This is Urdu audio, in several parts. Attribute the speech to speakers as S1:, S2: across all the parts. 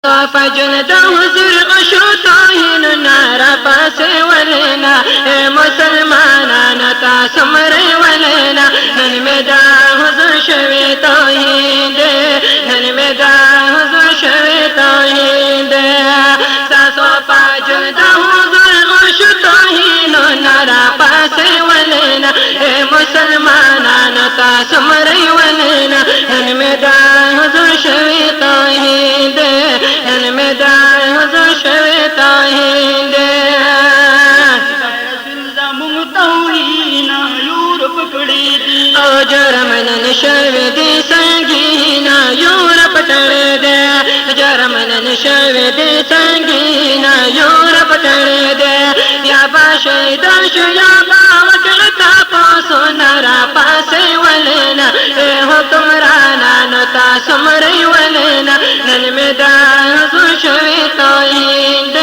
S1: فجن د حضور غشو توهین نارا پاسه ولنا مسلمانان تاسو مری ولنا نن می دا حضور شوی توهین نن می دا حضور شوی توهین تاسو فجن د حضور غشو توهین نارا پاسه ولنا مسلمانان تاسو مری ولنا نن می دا حضور شوی توهین نمدار حضور شوی توهین زمون توهینا یور پکڑی دی او جرمن شوی دی سنگینا یور پکڑی دی جرمن شوی دی سنگینا یور پکڑی دی یا با شیدان شو یا با وکلتا پاسو نرا پاسی ولنا حکمرانا نتا سمری ولنا نن می دا حضور شوی توهین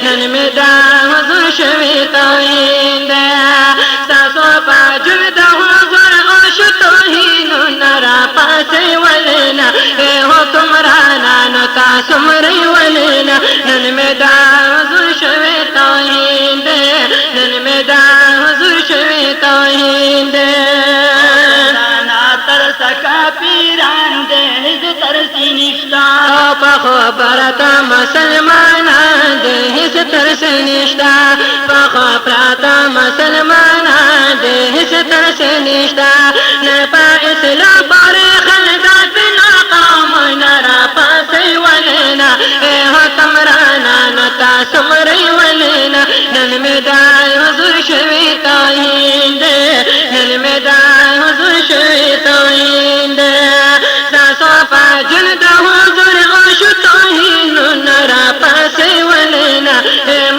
S1: نن می دا حضور شوی توهین تاسو پاجن د حضور غش توهین نرا پاسی ولنا حکمرانا نتا سمری ولنا نن می دا حضور شوی توهین نن می دا حضور شوی توهین سکا پیران دے ہز ترسی نشتا پخو پراتا مسلمانان دے ہز ترسی نشتا پخو پراتا مسلمانان دے ہز ترسی نشتا نپا اسلام بارے خلدات بنا قوم نرا پاسی ولنا اے حکمرانا نتا سمری ولنا نن می دا حضور شوی توهین نن می دا حضور شوی توهین تاسو فاجن د حضور غش توهین نرا پاسی ولنا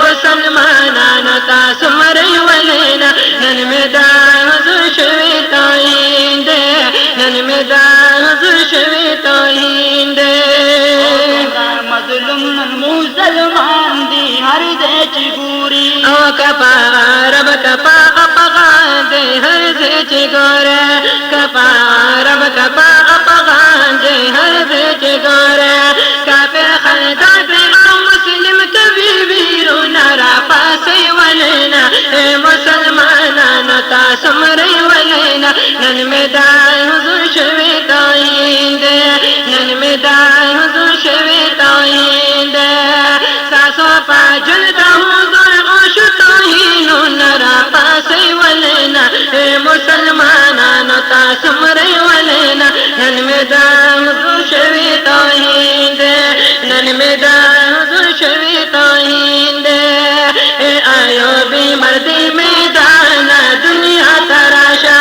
S1: مسلمانان تاسو مری ولنا نن می دا حضور شوی توهین نن می دا حضور شوی توهین مظلوم مسلمان دی ہر دے چ گوری او کپا رب کپا اپغان دے ہر دے چ گورے کپا رب کپا اپغان دے ہر دے چ گورے کافر خلدان دے مسلم کبھی ویرو نرا پاسی ولنا مسلمانان تاسو مری ولنا نن می دا حضور شوی توهین نن می دا حضور شوی توهین تاسو فاجن د حضور غش توهین نرا پاسی ولنا مسلمانان تاسو مری ولنا نن می دا حضور شوی توهین نن می دا حضور شوی توهین ایوبی مردی میدان دنیا تراشا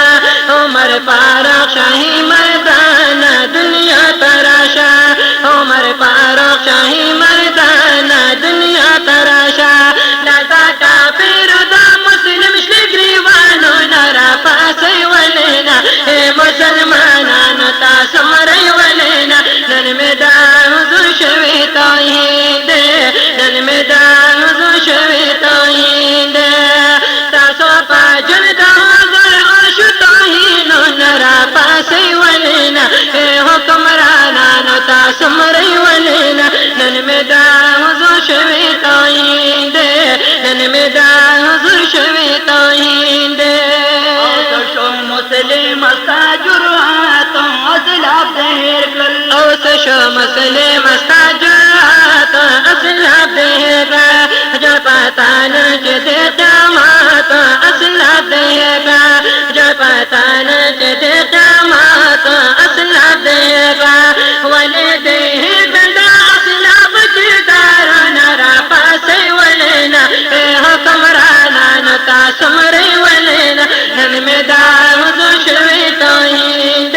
S1: عمر فاروق شاہی مردان دنیا تراشا عمر فاروق شاہی مردان دنیا تراشا لذا کافر دا مسلم شگریوانو نرا پاسی ولنا مسلمانان تاسو مری ولنا نن می دا حضور شوی توهین نن می دا حضور شوی توهین تاسو پاجن د حضور غش توهین نرا پاسی ولنا حکمرانان تاسو مری ولنا نن می دا حضور شوی توهین نن می دا حضور شوی توهین او مسلم استا جرأت اسلام دهر کل او شو مسلم استا جرأت اسلام دهر جپاتان چد قیامت اسلام دهر جپاتان چد قیامت اسلام دهر ولی دهر بندا اسلام چدار نرا پاسی ولنا حکمرانان تاسو مری ولنا نن می دا حضور شوی توهین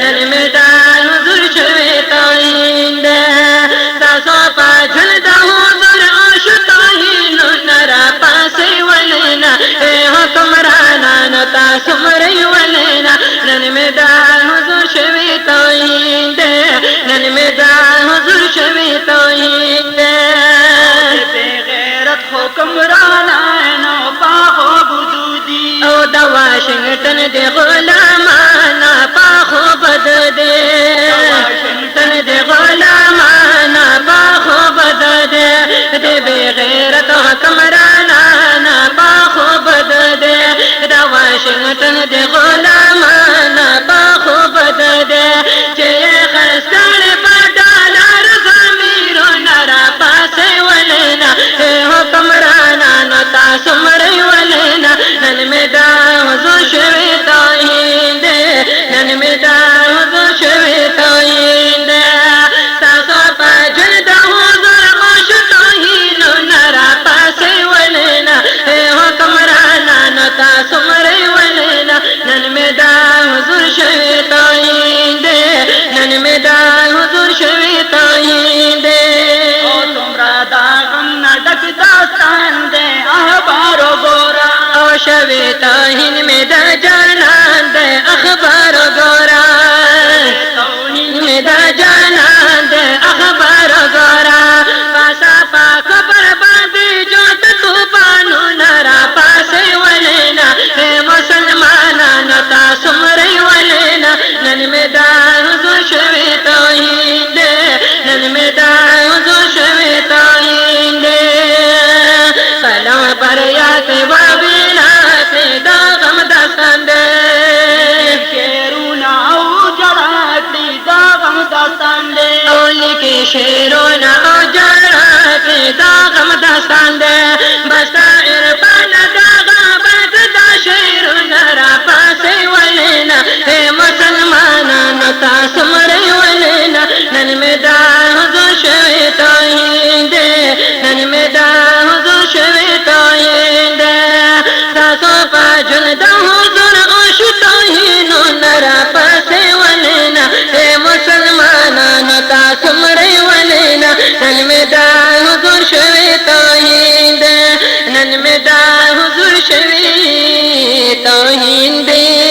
S1: نن می دا حضور شوی توهین تاسو پاجن د حضور غش توهین نرا پاسی ولنا حکمرانان تاسو مری ولنا نن می دا حضور شوی توهین نن می دا حضور شوی توهین غیرت حکمرانان پاخو بدودی او د واشنگټن د غلامانا پاخو بد دے واشنگټن د غلامانا غیرت حکمرانانا پاخو بد دے دا واشنگٹن دے غلامانا پاخو بد دے چے خستان پا ڈالر ضمیرنا را پاسے ولینا اے حکمرانانا تاسو مری ولینا نن میں دا حضور شوی توحید دے نن میں دا حضور شوی توحید دے تاسو پا جن دا حضور خوش توحید نرا پاسے ولینا اے حکمرانانا تاسو مری ولینا نن میں دا حضور شوی توحید دے نن میں دا حضور شوی توحید دے او تمرا دا غم نہ ڈک داستان دے اخبارو گورا او شوی توحید میں دا جانان دے اخبارو گورا توحید میں دا جانان دے اخبارو گورا پاسا پاک بربادی جو طوفانو نرا پاسے ولینا اے مسلمانانو تاسو مری ولینا نن میں دا حضور شوی توحید دے نن میں دا حضور شوی توحید دے قلم پر یاتے وابیناتے دا غم داستان دے شیرونا او جڑاتی دا غم داستان دے اولی کی شیرونا او جڑاتی دا غم داستان دے بستا عرفان دا غابت دا شیرونا را پاسے ولینا اے مسلمانانو تاسو مری ولینا نن میں دا حضور شوی توحید دے نن میں دا حضور شوی توحید دے تاسو پا جن دا حضور اوش توحید نرا پاسے ولینا اے مسلمانانو تاسو مری ولینا نن میں دا حضور شوی توحید دے نن میں دا حضور شوی توحید دے